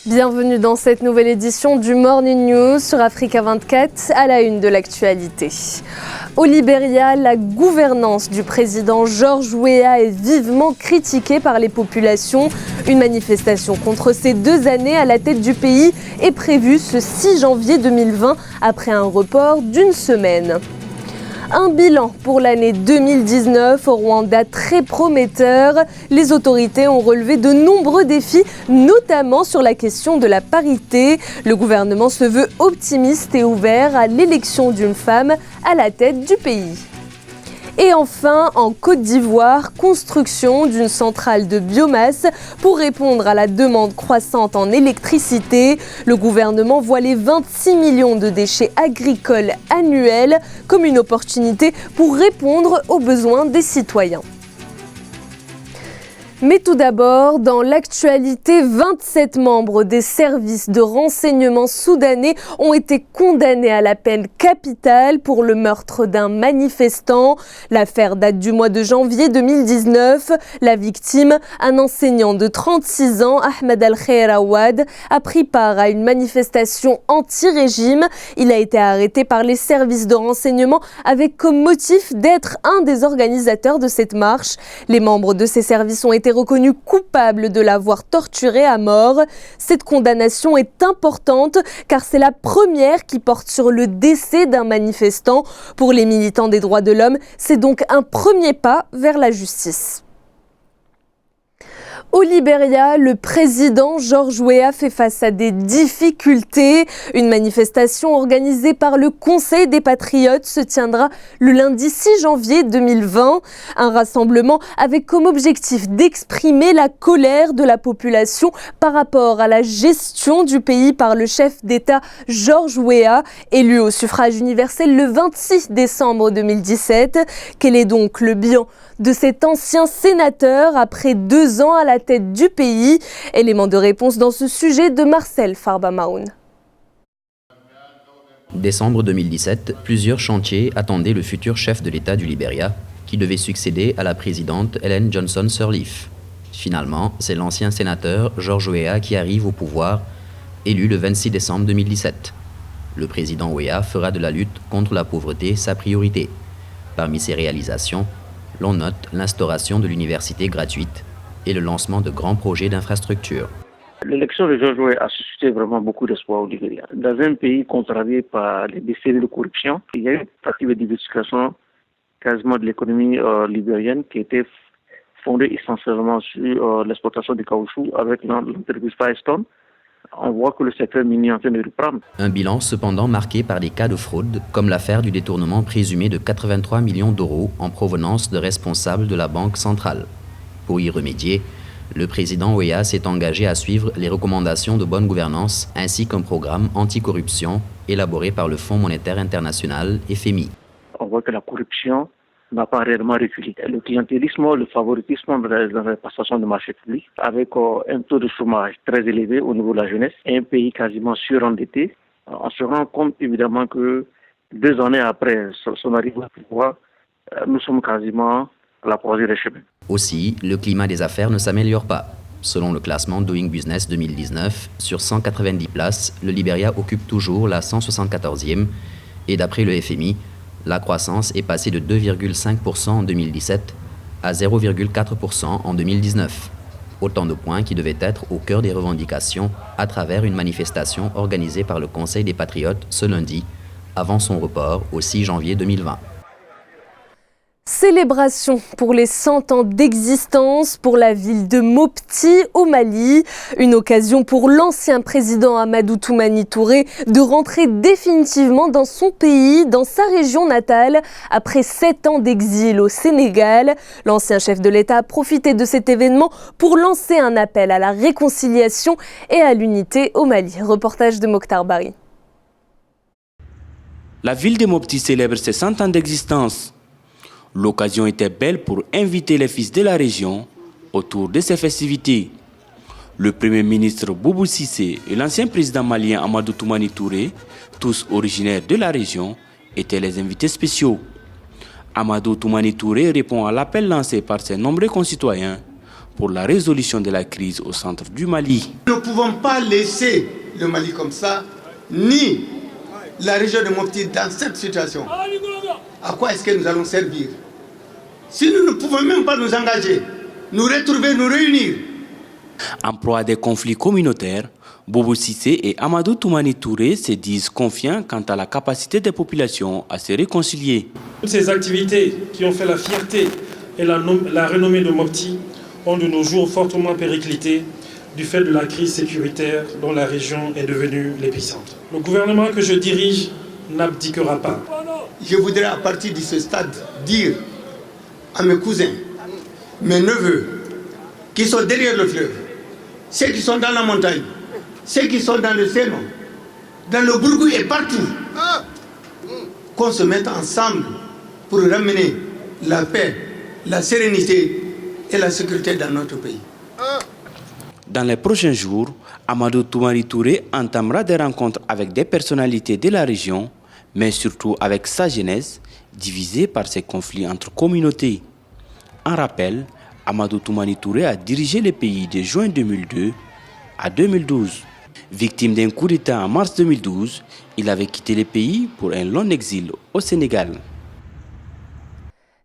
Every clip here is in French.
Bienvenue dans cette nouvelle édition du Morning News sur Africa 24 à la une de l'actualité. Au Libéria, la gouvernance du président George Weah est vivement critiquée par les populations. Une manifestation contre ces 2 années à la tête du pays est prévue ce 6 janvier 2020 après un report d'1 semaine. Un bilan pour l'année 2019 au Rwanda très prometteur. Les autorités ont relevé de nombreux défis, notamment sur la question de la parité. Le gouvernement se veut optimiste et ouvert à l'élection d'une femme à la tête du pays. Et enfin, en Côte d'Ivoire, construction d'une centrale de biomasse pour répondre à la demande croissante en électricité. Le gouvernement voit les 26 millions de déchets agricoles annuels comme une opportunité pour répondre aux besoins des citoyens. Mais tout d'abord, dans l'actualité, 27 membres des services de renseignement soudanais ont été condamnés à la peine capitale pour le meurtre d'un manifestant. L'affaire date du mois de janvier 2019. La victime, un enseignant de 36 ans, Ahmed Al-Khair Awad, a pris part à une manifestation anti-régime. Il a été arrêté par les services de renseignement avec comme motif d'être un des organisateurs de cette marche. Les membres de ces services ont été reconnu coupable de l'avoir torturé à mort. Cette condamnation est importante car c'est la première qui porte sur le décès d'un manifestant. Pour les militants des droits de l'homme, c'est donc un premier pas vers la justice. Au Libéria, le président George Weah fait face à des difficultés. Une manifestation organisée par le Conseil des Patriotes se tiendra le lundi 6 janvier 2020. Un rassemblement avec comme objectif d'exprimer la colère de la population par rapport à la gestion du pays par le chef d'État George Weah, élu au suffrage universel le 26 décembre 2017. Quel est donc le bilan de cet ancien sénateur après 2 ans à la tête du pays? Élément de réponse dans ce sujet de Marcel Farba-Maoun. Décembre 2017, plusieurs chantiers attendaient le futur chef de l'État du Libéria, qui devait succéder à la présidente Ellen Johnson Sirleaf. Finalement, c'est l'ancien sénateur George Weah qui arrive au pouvoir, élu le 26 décembre 2017. Le président Weah fera de la lutte contre la pauvreté sa priorité. Parmi ses réalisations, l'on note l'instauration de l'université gratuite et le lancement de grands projets d'infrastructure. L'élection de George Weah a suscité vraiment beaucoup d'espoir au Libéria. Dans un pays contrarié par les décennies de corruption, il y a eu une pratique de diversification quasiment de l'économie libérienne qui était fondée essentiellement sur l'exploitation du caoutchouc avec l'entreprise Firestone. On voit que le secteur minier est en train de reprendre. Un bilan cependant marqué par des cas de fraude, comme l'affaire du détournement présumé de 83 millions d'euros en provenance de responsables de la Banque centrale. Pour y remédier, le président Weah s'est engagé à suivre les recommandations de bonne gouvernance ainsi qu'un programme anticorruption élaboré par le Fonds monétaire international FMI. On voit que la corruption n'a pas réellement reculé. Le clientélisme, le favoritisme dans la passation de marchés publics, avec un taux de chômage très élevé au niveau de la jeunesse, et un pays quasiment surendetté, on se rend compte évidemment que 2 années après son arrivée au pouvoir, nous sommes quasiment à la croisée des chemins. Aussi, le climat des affaires ne s'améliore pas. Selon le classement Doing Business 2019, sur 190 places, le Libéria occupe toujours la 174e et d'après le FMI, la croissance est passée de 2,5% en 2017 à 0,4% en 2019. Autant de points qui devaient être au cœur des revendications à travers une manifestation organisée par le Conseil des Patriotes ce lundi, avant son report au 6 janvier 2020. Célébration pour les 100 ans d'existence pour la ville de Mopti au Mali. Une occasion pour l'ancien président Amadou Toumani Touré de rentrer définitivement dans son pays, dans sa région natale, après 7 ans d'exil au Sénégal. L'ancien chef de l'État a profité de cet événement pour lancer un appel à la réconciliation et à l'unité au Mali. Reportage de Mokhtar Bari. La ville de Mopti célèbre ses 100 ans d'existence. L'occasion était belle pour inviter les fils de la région autour de ces festivités. Le Premier ministre Boubou Cissé et l'ancien président malien Amadou Toumani Touré, tous originaires de la région, étaient les invités spéciaux. Amadou Toumani Touré répond à l'appel lancé par ses nombreux concitoyens pour la résolution de la crise au centre du Mali. Nous ne pouvons pas laisser le Mali comme ça, ni la région de Mopti dans cette situation. À quoi est-ce que nous allons servir? Si nous ne pouvons même pas nous engager, nous retrouver, nous réunir. En proie à des conflits communautaires, Boubou Cissé et Amadou Toumani Touré se disent confiants quant à la capacité des populations à se réconcilier. Toutes ces activités qui ont fait la fierté et la renommée de Mopti ont de nos jours fortement périclité du fait de la crise sécuritaire dont la région est devenue l'épicentre. Le gouvernement que je dirige n'abdiquera pas. Je voudrais à partir de ce stade dire à mes cousins, mes neveux, qui sont derrière le fleuve, ceux qui sont dans la montagne, ceux qui sont dans le Sénon, dans le Bourgou et partout, qu'on se mette ensemble pour ramener la paix, la sérénité et la sécurité dans notre pays. Dans les prochains jours, Amadou Toumani Touré entamera des rencontres avec des personnalités de la région, mais surtout avec sa jeunesse, divisée par ces conflits entre communautés. En rappel, Amadou Toumani Touré a dirigé le pays de juin 2002 à 2012. Victime d'un coup d'État en mars 2012, il avait quitté le pays pour un long exil au Sénégal.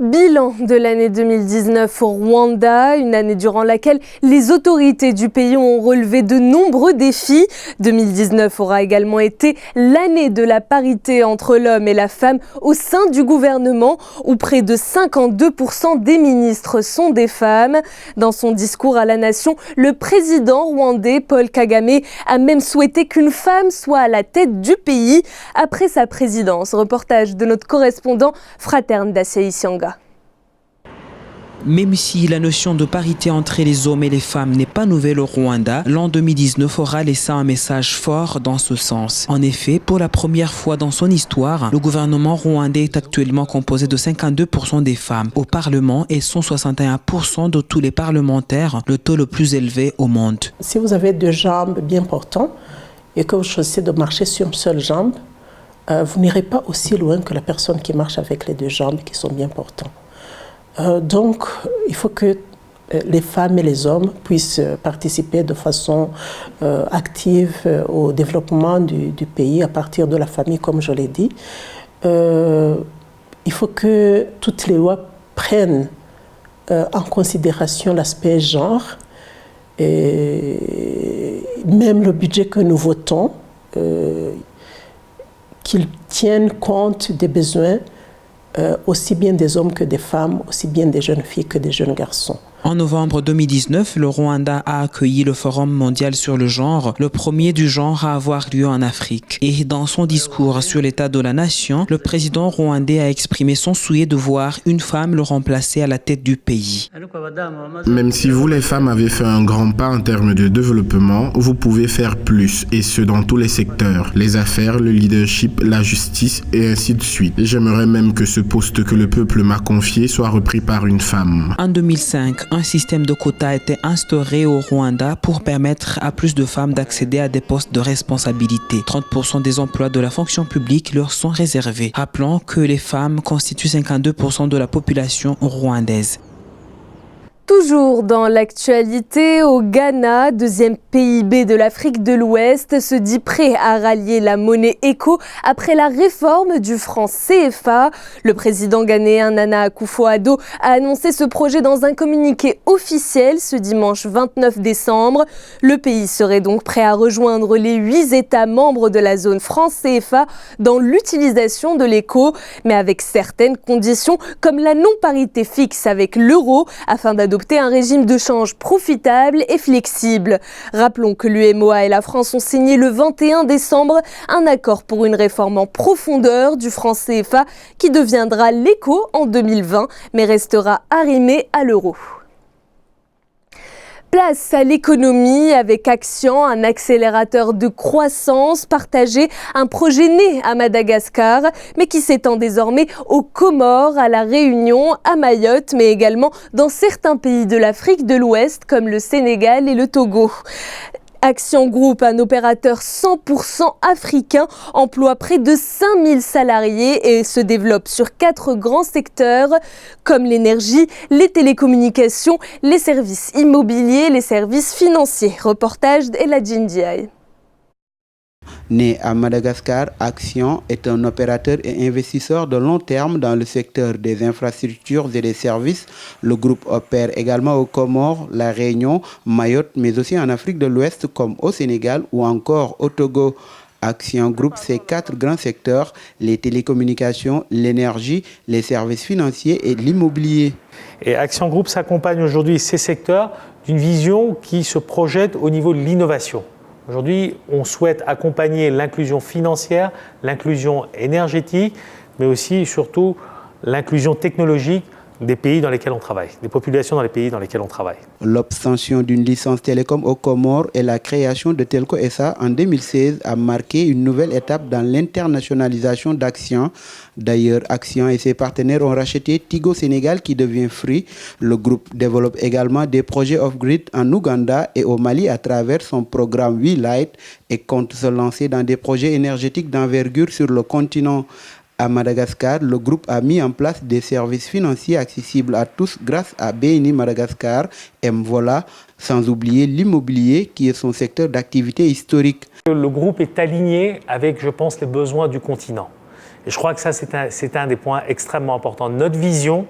Bilan de l'année 2019 au Rwanda, une année durant laquelle les autorités du pays ont relevé de nombreux défis. 2019 aura également été l'année de la parité entre l'homme et la femme au sein du gouvernement, où près de 52% des ministres sont des femmes. Dans son discours à la nation, le président rwandais Paul Kagame a même souhaité qu'une femme soit à la tête du pays après sa présidence. Reportage de notre correspondant Fraterne Dassei Sianga. Même si la notion de parité entre les hommes et les femmes n'est pas nouvelle au Rwanda, l'an 2019 aura laissé un message fort dans ce sens. En effet, pour la première fois dans son histoire, le gouvernement rwandais est actuellement composé de 52% des femmes au Parlement et 161% de tous les parlementaires, le taux le plus élevé au monde. Si vous avez deux jambes bien portantes et que vous choisissez de marcher sur une seule jambe, vous n'irez pas aussi loin que la personne qui marche avec les deux jambes qui sont bien portantes. Donc, il faut que les femmes et les hommes puissent participer de façon active au développement du pays à partir de la famille, comme je l'ai dit. Il faut que toutes les lois prennent en considération l'aspect genre, et même le budget que nous votons, qu'il tienne compte des besoins aussi bien des hommes que des femmes, aussi bien des jeunes filles que des jeunes garçons. En novembre 2019, le Rwanda a accueilli le Forum mondial sur le genre, le premier du genre à avoir lieu en Afrique. Et dans son discours sur l'état de la nation, le président rwandais a exprimé son souhait de voir une femme le remplacer à la tête du pays. Même si vous, les femmes, avez fait un grand pas en termes de développement, vous pouvez faire plus, et ce dans tous les secteurs, les affaires, le leadership, la justice et ainsi de suite. J'aimerais même que ce poste que le peuple m'a confié soit repris par une femme. En 2005, un système de quotas a été instauré au Rwanda pour permettre à plus de femmes d'accéder à des postes de responsabilité. 30% des emplois de la fonction publique leur sont réservés. Rappelons que les femmes constituent 52% de la population rwandaise. Toujours dans l'actualité, au Ghana, deuxième PIB de l'Afrique de l'Ouest, se dit prêt à rallier la monnaie ECO après la réforme du franc CFA. Le président ghanéen Nana Akufo-Addo a annoncé ce projet dans un communiqué officiel ce dimanche 29 décembre. Le pays serait donc prêt à rejoindre les 8 États membres de la zone franc CFA dans l'utilisation de l'ECO, mais avec certaines conditions comme la non-parité fixe avec l'euro afin d'adopter un régime de change profitable et flexible. Rappelons que l'UEMOA et la France ont signé le 21 décembre un accord pour une réforme en profondeur du franc CFA qui deviendra l'ECO en 2020 mais restera arrimé à l'euro. Place à l'économie avec Action, un accélérateur de croissance partagé, un projet né à Madagascar, mais qui s'étend désormais aux Comores, à la Réunion, à Mayotte, mais également dans certains pays de l'Afrique de l'Ouest comme le Sénégal et le Togo. Action Group, un opérateur 100% africain, emploie près de 5000 salariés et se développe sur 4 grands secteurs comme l'énergie, les télécommunications, les services immobiliers, les services financiers. Reportage d'Eladjin Ndiaye. Né à Madagascar, Action est un opérateur et investisseur de long terme dans le secteur des infrastructures et des services. Le groupe opère également aux Comores, la Réunion, Mayotte, mais aussi en Afrique de l'Ouest comme au Sénégal ou encore au Togo. Action Group, c'est 4 grands secteurs, les télécommunications, l'énergie, les services financiers et l'immobilier. Et Action Group s'accompagne aujourd'hui ces secteurs d'une vision qui se projette au niveau de l'innovation. Aujourd'hui, on souhaite accompagner l'inclusion financière, l'inclusion énergétique, mais aussi et surtout l'inclusion technologique des pays dans lesquels on travaille, des populations dans les pays dans lesquels on travaille. L'obtention d'une licence télécom aux Comores et la création de Telco SA en 2016 a marqué une nouvelle étape dans l'internationalisation d'Action. D'ailleurs, Action et ses partenaires ont racheté Tigo Sénégal qui devient Free. Le groupe développe également des projets off-grid en Ouganda et au Mali à travers son programme WeLight et compte se lancer dans des projets énergétiques d'envergure sur le continent. À Madagascar, le groupe a mis en place des services financiers accessibles à tous grâce à BNI Madagascar, Mvola, sans oublier l'immobilier qui est son secteur d'activité historique. Le groupe est aligné avec, je pense, les besoins du continent. Et je crois que ça, c'est un des points extrêmement importants. Notre vision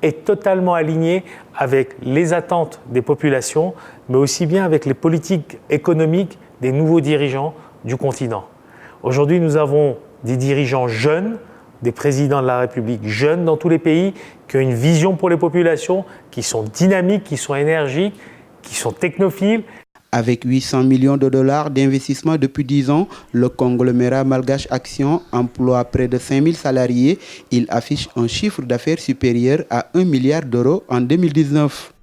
est totalement alignée avec les attentes des populations, mais aussi bien avec les politiques économiques des nouveaux dirigeants du continent. Aujourd'hui, nous avons des dirigeants jeunes, des présidents de la République jeunes dans tous les pays, qui ont une vision pour les populations, qui sont dynamiques, qui sont énergiques, qui sont technophiles. Avec 800 millions de dollars d'investissement depuis 10 ans, le conglomérat malgache Action emploie près de 5000 salariés. Il affiche un chiffre d'affaires supérieur à 1 milliard d'euros en 2019.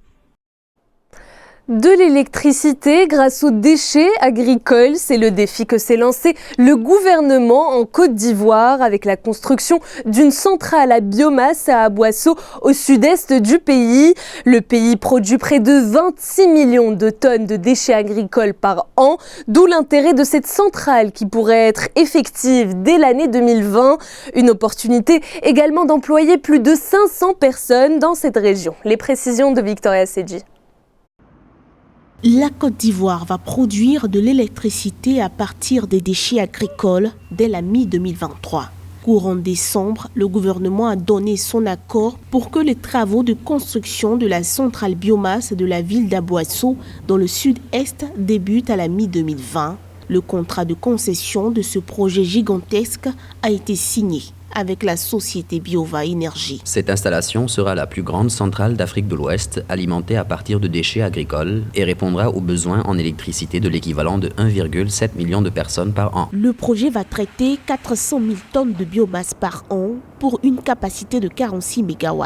De l'électricité grâce aux déchets agricoles, c'est le défi que s'est lancé le gouvernement en Côte d'Ivoire avec la construction d'une centrale à biomasse à Aboissau au sud-est du pays. Le pays produit près de 26 millions de tonnes de déchets agricoles par an, d'où l'intérêt de cette centrale qui pourrait être effective dès l'année 2020. Une opportunité également d'employer plus de 500 personnes dans cette région. Les précisions de Victoria Sedji. La Côte d'Ivoire va produire de l'électricité à partir des déchets agricoles dès la mi-2023. Courant décembre, le gouvernement a donné son accord pour que les travaux de construction de la centrale biomasse de la ville d'Aboissau dans le sud-est débutent à la mi-2020. Le contrat de concession de ce projet gigantesque a été signé avec la société Biova Énergie. Cette installation sera la plus grande centrale d'Afrique de l'Ouest, alimentée à partir de déchets agricoles et répondra aux besoins en électricité de l'équivalent de 1,7 million de personnes par an. Le projet va traiter 400 000 tonnes de biomasse par an pour une capacité de 46 MW.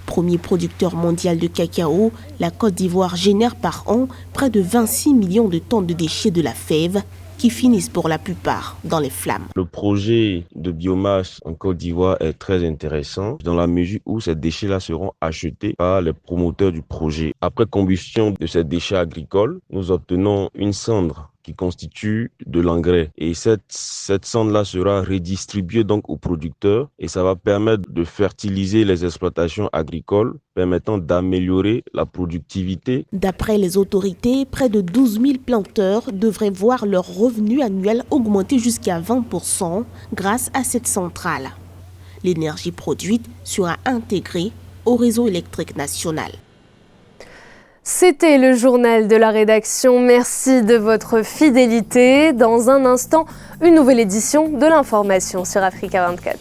Premier producteur mondial de cacao, la Côte d'Ivoire génère par an près de 26 millions de tonnes de déchets de la fève, qui finissent pour la plupart dans les flammes. Le projet de biomasse en Côte d'Ivoire est très intéressant dans la mesure où ces déchets-là seront achetés par les promoteurs du projet. Après combustion de ces déchets agricoles, nous obtenons une cendre qui constitue de l'engrais. Et cette cendre-là sera redistribuée donc aux producteurs et ça va permettre de fertiliser les exploitations agricoles, permettant d'améliorer la productivité. D'après les autorités, près de 12 000 planteurs devraient voir leur revenu annuel augmenter jusqu'à 20% grâce à cette centrale. L'énergie produite sera intégrée au réseau électrique national. C'était le journal de la rédaction. Merci de votre fidélité. Dans un instant, une nouvelle édition de l'information sur Africa 24.